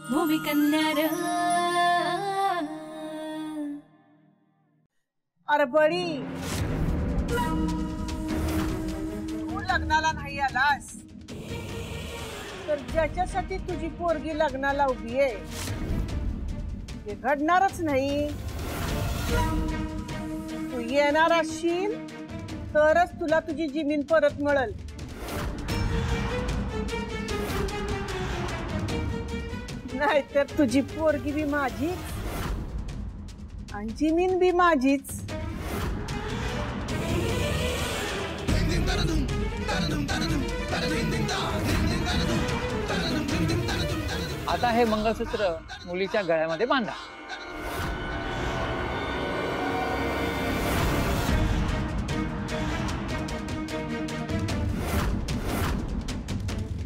भूमिकन्या अरे बडी तू लग्नाला नाही आलास तर ज्याच्यासाठी तुझी पोरगी लग्नाला उभी आहे ते घडणारच नाही। तू येणार असशील तरच तुला तुझी जमीन परत मिळेल, नाहीतर तुझी पोरगी बी माझीच आणि जमीन बी माझीच। आता हे मंगळसूत्र मुलीच्या गळ्यामध्ये बांधा।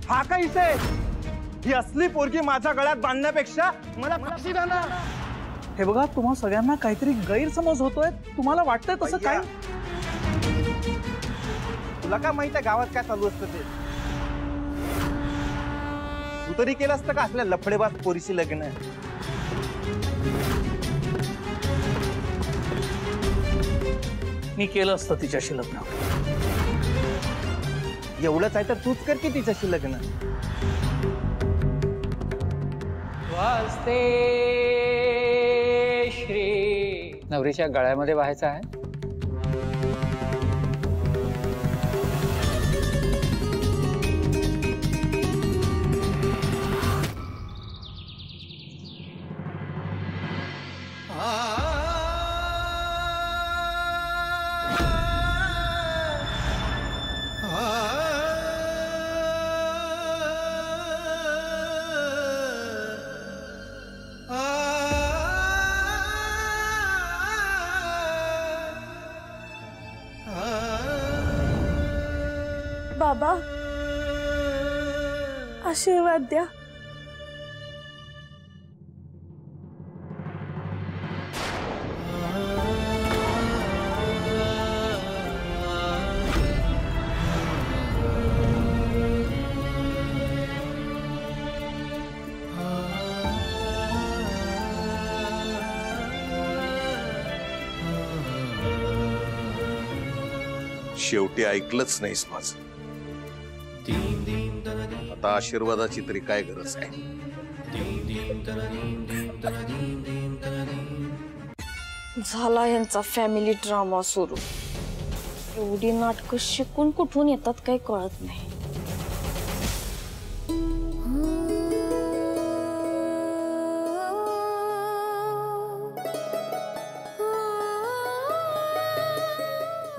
हा काय इथे ही असली पोरगी माझ्या गळ्यात बांधण्यापेक्षा मला फाशी द्या ना। हे बघा तुम्हा सगळ्यांना काहीतरी गैरसमज होतोय, तुम्हाला वाटतंय तसं काय? तुला काय माहित आहे गावात काय चालू असतं ते? तू तरी केलं असतं का असल्या लफडेबाज पोरीशी लग्न? मी केलं असतं तिच्याशी लग्न। एवढंच आहे तर तूच कर की तिच्याशी लग्न। वास्ते श्री नवरीच्या गळ्यामध्ये व्हायचं आहे। बाबा आशीर्वाद द्या। शेवटी ऐकलंच नाहीस माझं। आता आशीर्वादाची तरी काय गरज आहे? झाला यांचा फॅमिली ड्रामा सुरू। एवढी नाटकं शिकून कुठून येतात काही कळत नाही।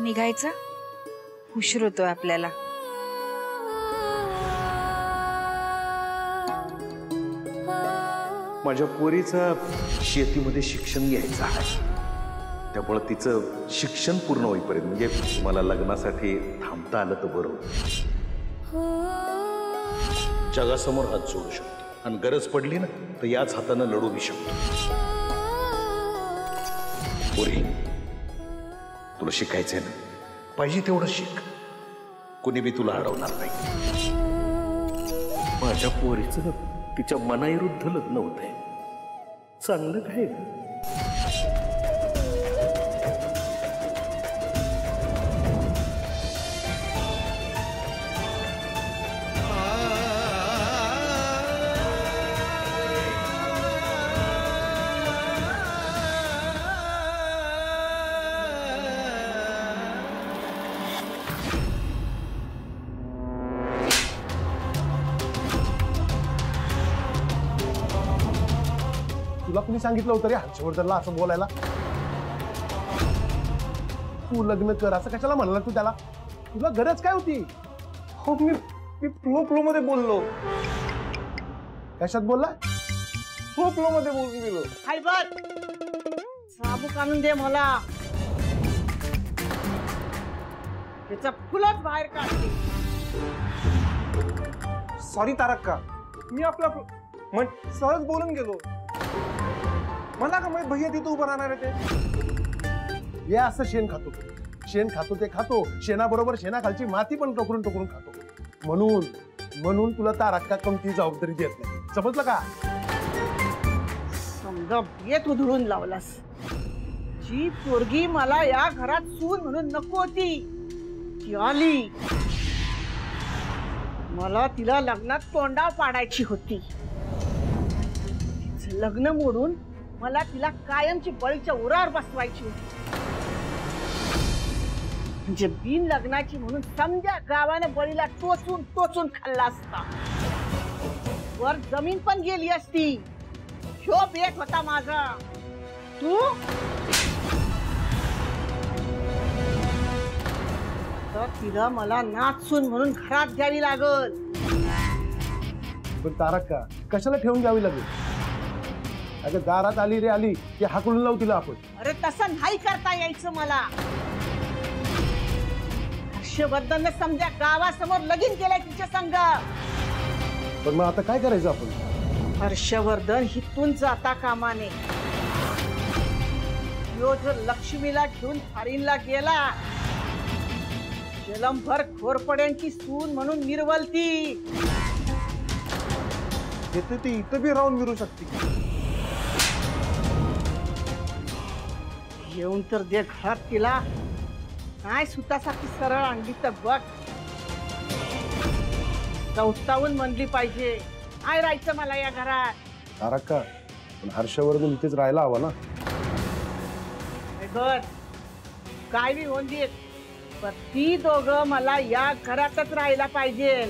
निघायचं उशीर होतोय आपल्याला। माझ्या पोरीचं शेतीमध्ये शिक्षण घ्यायचं आहे, त्यामुळे तिचं शिक्षण पूर्ण होईपर्यंत म्हणजे मला लग्नासाठी थांबता आलं तर बरं। जगासमोर हात जोडू शकतो आणि गरज पडली ना तर याच हाताने लढूही शकतो। पोरी तुला शिकायचंय ना, पाहिजे तेवढं शिक, कोणी बी तुला अडवणार नाही। माझ्या पोरीचं तिच्या मनाविरुद्ध लग्न होतंय, चांगलं काय? तुला कुणी सांगितलं होतं रे हर्षवर्धनला असं बोलायला? तू लग्न कर असं कशाला म्हणला तू त्याला? तुला गरज काय होती? हो मी फ्लो मध्ये बोललो। कशात बोलला? फ्लो मध्ये बोलून गेलो। साबू काढून दे मला, त्याचा फुलच बाहेर काढते। सॉरी तारक का, मी आपला सहज बोलून गेलो। मला का माहित भैया तिथं उभं राहणार आहे ते? हे असं शेण खातो, शेण खातो ते खातो, शेणाबरोबर शेणाखालची माती पण टोकरून टोकरून खातो। म्हणून तुला तारक का कोणती जबाबदारी देत नाही, समजलं का? समजा येत उधळून लावलास. जी पोरगी मला या घरात सून म्हणून नको होती ती आली. मला तिला लग्नात तोंडाव पाडायची होती. तिचं लग्न मोडून मला तिला कायमची बळीच्या उरावर बसवायची होती. म्हणजे बिन लग्नाची म्हणून समजा गावानं बळीला टोचून टोचून खाल्ला असता. वर जमीन पण गेली असती. ह्यो बेट होता माझा. तू तर तिला मला नाचून म्हणून घरात घ्यावी लागल. पण तारक्का कशाला ठेवून घ्यावी लागेल? अगं दारात आली रे आली की हाकलून लावू तिला आपण. अरे तसं नाही करता यायचं मला. हर्षवर्धन समजा गावासमोर लगीन केलंय तिच्या संग. पण मग आता काय करायचं आपण? हर्षवर्धन हिथून जाता कामाने. यो जर लक्ष्मीला घेऊन फॉरेनला गेला जलमभर घोरपड्यांची सून म्हणून मिरवलती. येते ती इथं बी राहून मिरू शकते. येऊन तर दे घरात तिला. काय सुतासाठी सरळ आणली तर बघ. चौथावून म्हणली पाहिजे काय राहायचं मला या घरात. तारक्का पण हर्षवर्धन इथेच राहायला हवा ना. घर काय बी होऊन देत पण ती दोघं मला या घरातच राहायला पाहिजे.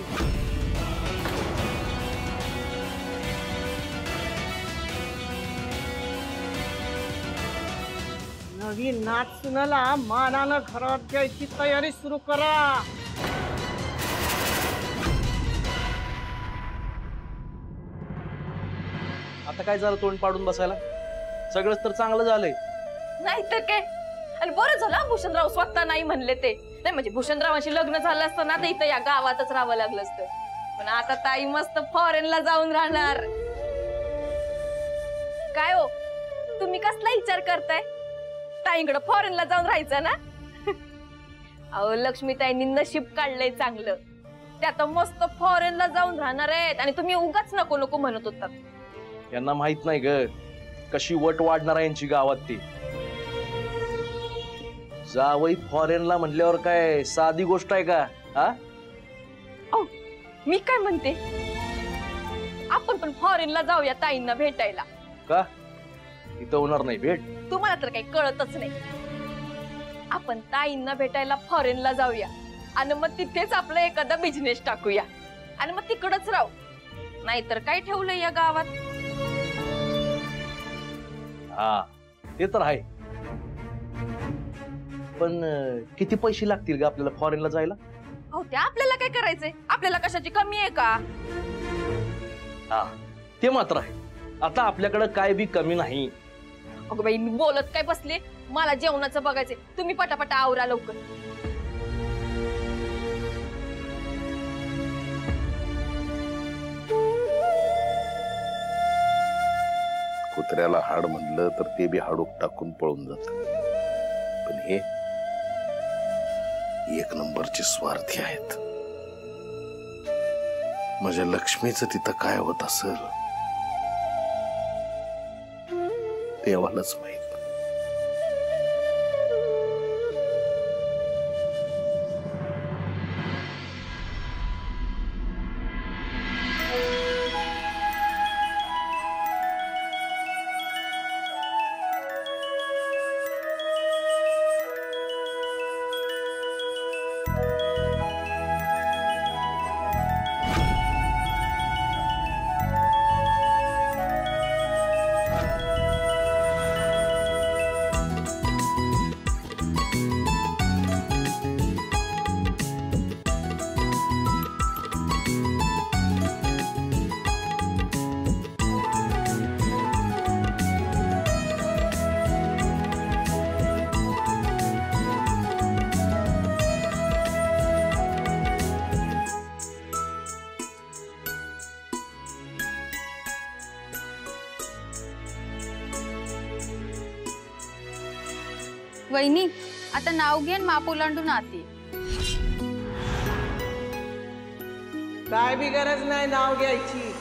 नवीन नाचनाला मानानं घरात घ्यायची तयारी सुरू करा. आता काय झालं तोंड पाडून बसायला? सगळंच तर चांगलं झालंय. नाही तर काय. आणि बरं झालं भूषणराव स्वतः नाही म्हणले ते. नाही म्हणजे भूषणरावांशी लग्न झालं असतं ना तर इथं या गावातच राहावं लागलं असतं. पण आता ताई मस्त फॉरेनला जाऊन राहणार. काय हो तुम्ही कसला विचार करताय? ताईंकडे फॉरेनला जाऊन राहायचं ना. अहो लक्ष्मीताईंनी नशीब काढलंय चांगलं. ते आता मस्त फॉरेनला जाऊन राहणार आहेत आणि तुम्ही उगाच नको नको म्हणत होतात. यांना माहित नाही ग कशी वट वाढणार आहे यांची गावात ती. जावई फॉरेनला म्हणल्यावर काय साधी गोष्ट आहे का? हा मी काय म्हणते आपण पण फॉरेनला जाऊया ताईंना भेटायला. का इथं होणार नाही भेट? तुम्हाला तर काही कळतच नाही. आपण ताईंना भेटायला फॉरेनला जाऊया आणि मग तिथेच आपला एखादा बिझनेस टाकूया आणि मग तिकडच राहू. नाहीतर काय ठेवलंय या गावात. हा ते तर आहे. पण किती पैसे लागतील ग आपल्याला फॉरेनला जायला? हो ते आपल्याला काय करायचंय? आपल्याला कशाची कमी आहे का? हा ते मात्र आहे. आता आपल्याकडे काय बी कमी नाही. अगं बाई मी बोलत काय बसले. मला जेवणाचं बघायचंय. तुम्ही पटापटा आवरा लवकर. कुत्र्याला हाड म्हणलं तर ते बी हाडूक टाकून पळून जात. पण हे एक नंबरचे स्वार्थी आहेत. माझ्या लक्ष्मीचं तिथं काय होत असेल देवालाच माहित. वहिनी आता नाव घेन माप ओलांडून आते. काय बी गरज नाही नाव घ्यायची.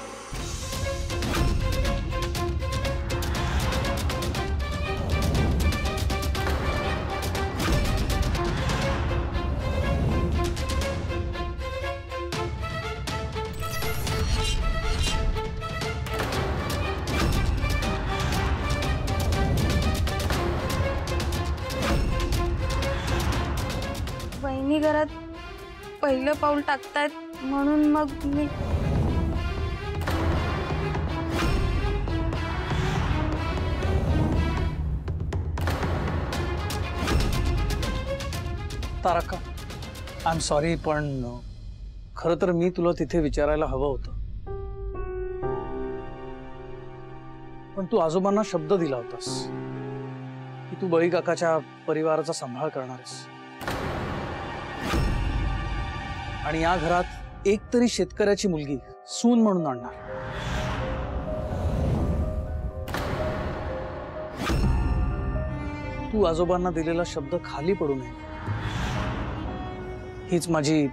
घरात पहिलं पाऊल टाकतायत म्हणून मग मी तारका, आय एम सॉरी, पण खरं तर मी तुला तिथे विचारायला हवं होतं. पण तू आजोबांना शब्द दिला होतास की तू बळी काकाच्या परिवाराचा सांभाळ करणार आहेस आणि या घरात एक तरी शेतकऱ्याची मुलगी सून म्हणून आणणार. तू आजोबांना दिलेला शब्द खाली पडू नये, हीच माझी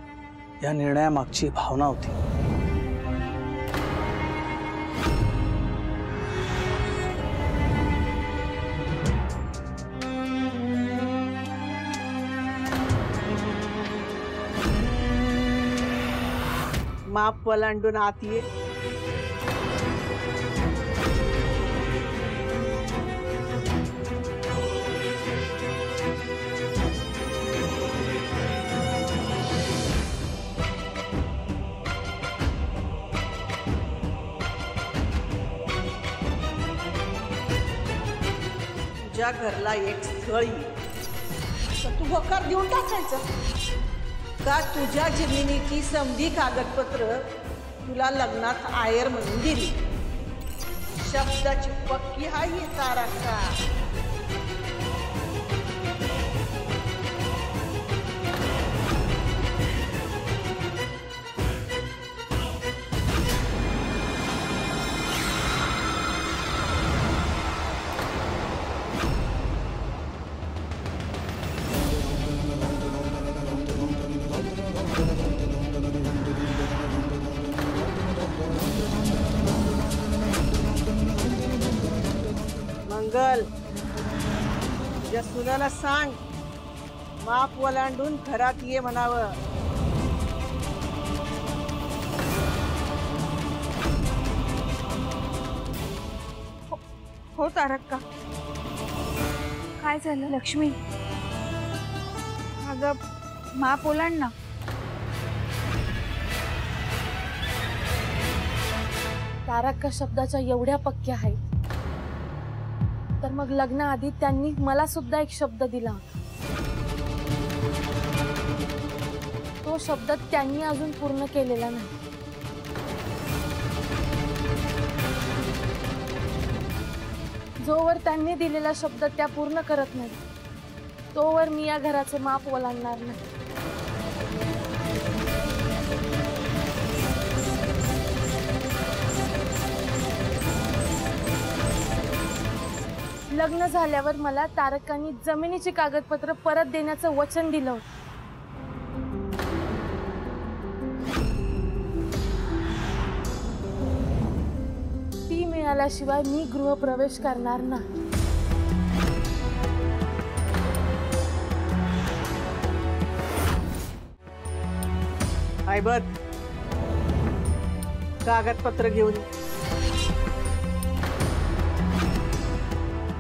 या निर्णयामागची भावना होती. माप ओलांडून आत ये. तुझ्या घरला एक स्थळ येईल तर तू होकार देऊन टाकायचं का तुझ्या जमिनीची समधी कागदपत्र तुला लग्नात आयर म्हणून दिली. शब्दाची पक्की आहे तारका. मंगल, तुझ्या सुनाला सांग माप ओलांडून घरात ये म्हणावं. हो तारक्का. काय झालं लक्ष्मी? अगं माप ओलांड ना. तारक्का शब्दाच्या एवढ्या पक्क्या आहेत तर मग लग्नाआधी त्यांनी मला सुद्धा एक शब्द दिला. तो शब्द त्यांनी अजून पूर्ण केलेला नाही. जोवर त्यांनी दिलेला शब्द त्या पूर्ण करत नाही तोवर मी या घराचे माप ओलांडणार नाही. लग्न झाल्यावर मला तारकांनी जमिनीची कागदपत्र परत देण्याचं वचन दिलं होतं. ती मिळाल्याशिवाय मी गृहप्रवेश करणार नाही. ऐबत कागदपत्र घेऊन ये.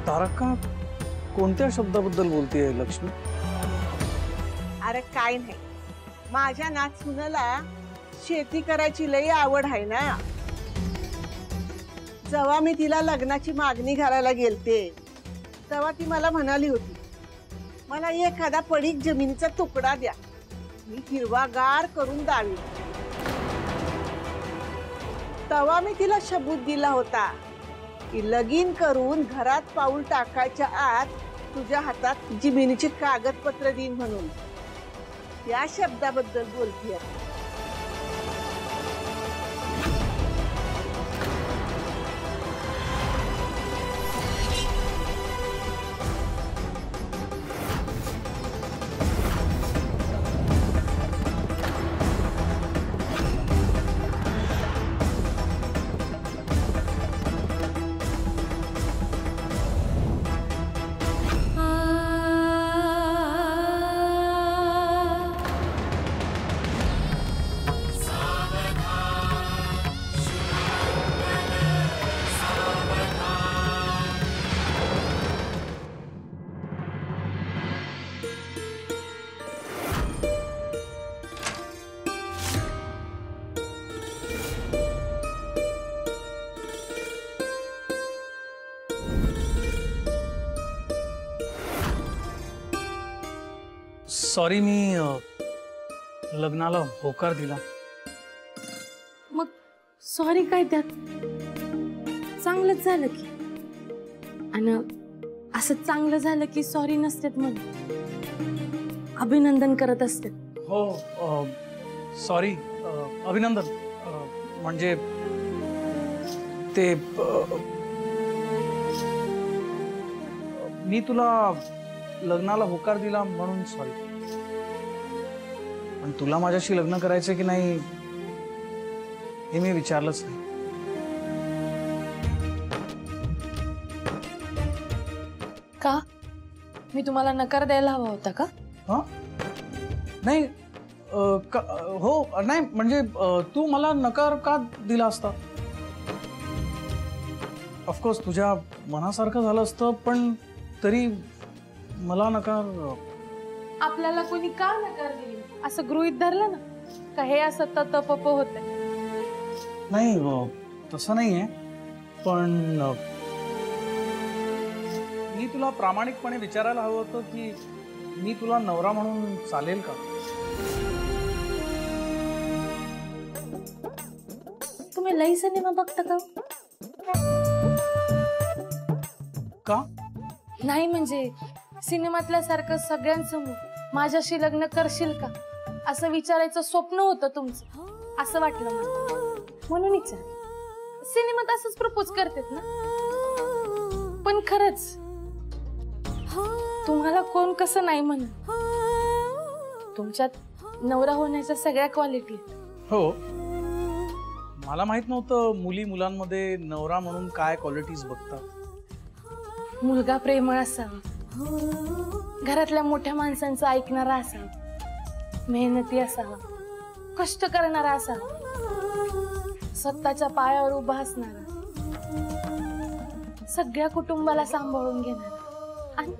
तारका, कोणत्या शब्दाबद्दल बोलतेय लक्ष्मी? अरे काय नाही, माझ्या नातसूनाला शेती करायची लई आवड आहे ना. जेव्हा मी तिला लग्नाची मागणी घालायला गेलते तेव्हा ती मला म्हणाली होती मला एखादा पडीक जमिनीचा तुकडा द्या, मी हिरवागार करून द्यावी. तेव्हा मी तिला शबूत दिला होता की लगीन करून घरात पाऊल टाकायच्या आत तुझ्या हातात जमिनीची कागदपत्र देईन म्हणून. या शब्दाबद्दल बोलतीये. सॉरी, मी लग्नाला होकार दिला. मग सॉरी काय त्यात? चांगलंच झालं की. आणि असं चांगलं झालं की सॉरी नसतेत म्हणून अभिनंदन करत असते. हो, सॉरी, अभिनंदन. म्हणजे ते मी तुला लग्नाला होकार दिला म्हणून सॉरी. पण तुला माझ्याशी लग्न करायचं की नाही हे मी विचारलंच नाही. का? मी तुम्हाला नकार द्यायला हवा होता का? हा, नाही, हो, नाही, म्हणजे तू मला नकार का दिला असता? ऑफकोर्स तुझ्या मनासारखं झालं असतं, पण तरी मला नकार. आपल्याला कोणी का नकार दिली असं गृहीत धरलं ना का हे असं तपप होत? नाही, तसं नाहीये, पण मी तुला प्रामाणिकपणे विचारायला हवं होतं की मी तुला नवरा म्हणून चालेल का? तुम्ही लई सिनेमा बघता का? का? नाही, म्हणजे सिनेमातल्या सारखं सगळ्यांसमोर माझ्याशी लग्न करशील का असं विचारायचं स्वप्न होतं तुमचं, असं वाटलं मला, म्हणून विचार. सिनेमात असंच प्रपोज करतात ना? पण खरंच तुम्हाला कोण कसं नाही म्हणत. तुमच्यात नवरा होण्याच्या सगळ्या क्वालिटी. हो, मला माहित नव्हतं मुली मुलांमध्ये नवरा म्हणून काय क्वालिटीज बघतात. मुलगा प्रेमळ असावा, घरातल्या मोठ्या माणसांचं ऐकणारा असावा, मेहनती असावा, कष्ट करणारा असावा, स्वतःच्या पायावर उभा असणारा, सगळ्या कुटुंबाला सांभाळून घेणारा आणि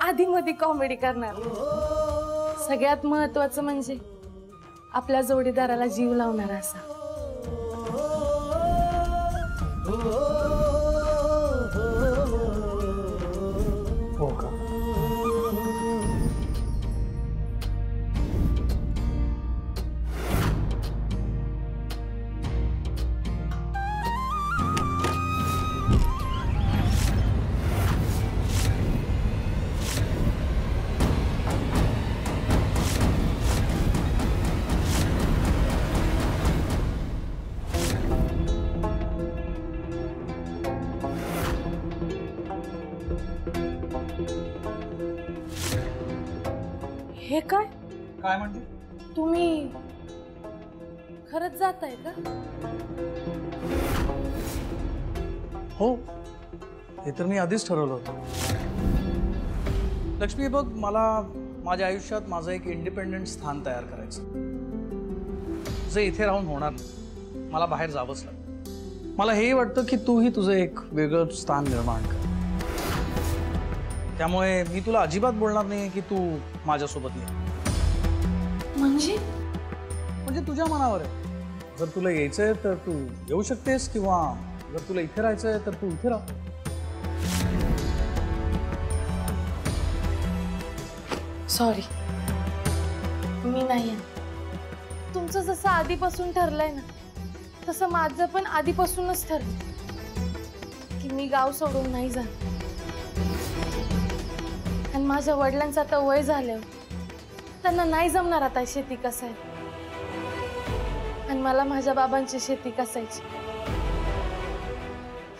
आधीमध्ये कॉमेडी करणारा. सगळ्यात महत्वाचं म्हणजे आपल्या जोडीदाराला जीव लावणारा असावा. हो का? हे काय? काय म्हणते? तुम्ही खरंच जाताय का? हो, हे तर मी आधीच ठरवलं होतं. लक्ष्मी, बघ, मला माझ्या आयुष्यात माझं एक इंडिपेंडेंट स्थान तयार करायचं, जे इथे राहून होणार नाही. मला बाहेर जावंच लागतं. मला हेही वाटतं की तूही तुझं एक वेगळं स्थान निर्माण कर. त्यामुळे मी तुला अजिबात बोलणार नाही की तू माझ्यासोबत ये. म्हणजे तुझ्या मनावर आहे. जर तुला यायचंय तर तू येऊ शकतेस, किंवा जर तुला इथे राहायचंय तर तू इथे राह. सॉरी, मी नाही. तुमचं जसं आधीपासून ठरलंय ना तसं माझं पण आधीपासूनच ठरलं की मी गाव सोडून नाही जाणार. आणि माझ्या वडिलांचं आता वय झालं, त्यांना नाही जमणार आता शेती कसायला. आणि मला माझ्या बाबांची शेती कसायची.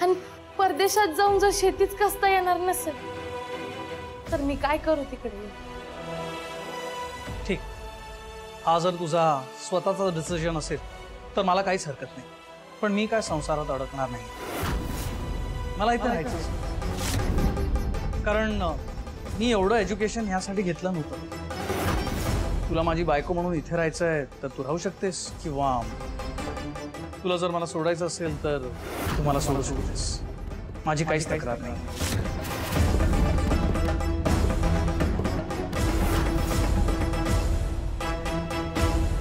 आणि परदेशात जाऊन जर शेतीच कसता येणार नसेल तर मी काय करू तिकडे? ठीक, हा जर तुझा स्वतःचा डिसिजन असेल तर मला काहीच हरकत नाही. पण मी काय संसारात अडकणार नाही. मला इथे राहायचं, कारण मी एवढं एज्युकेशन ह्यासाठी घेतलं नव्हतं. तुला माझी बायको म्हणून इथे राहायचंय तर तू राहू शकतेस, किंवा तुला जर मला सोडायचं असेल तर तू मला सोडू शकतेस. माझी काहीच तक्रार नाही.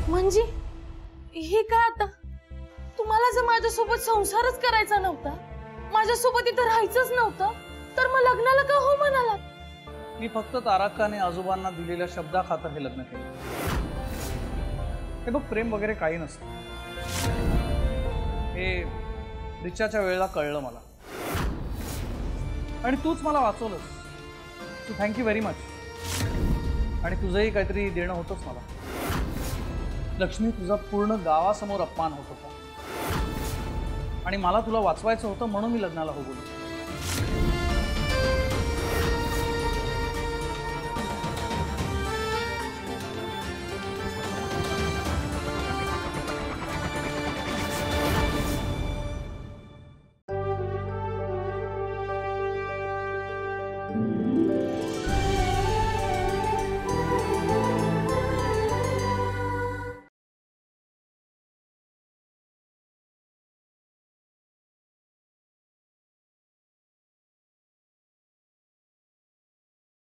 म्हणजे हे काय आता? तुम्हाला जर माझ्यासोबत संसारच करायचा नव्हता, माझ्यासोबत इथं राहायचंच नव्हतं, तर मग लग्नाला का हो म्हणाला? मी फक्त तारकाने आजोबांना दिलेल्या शब्दाखातर हे लग्न केलं. हे बघ, प्रेम वगैरे काही नसतं. हे रिचाच्या वेळेला कळलं मला, आणि तूच मला वाचवलंस. तू थँक्यू व्हेरी मच. आणि तुझंही काहीतरी देणं होतंच मला. लक्ष्मी, तुझा पूर्ण गावासमोर अपमान होत होता, आणि मला तुला वाचवायचं होतं म्हणून मी लग्नाला हो बोललो.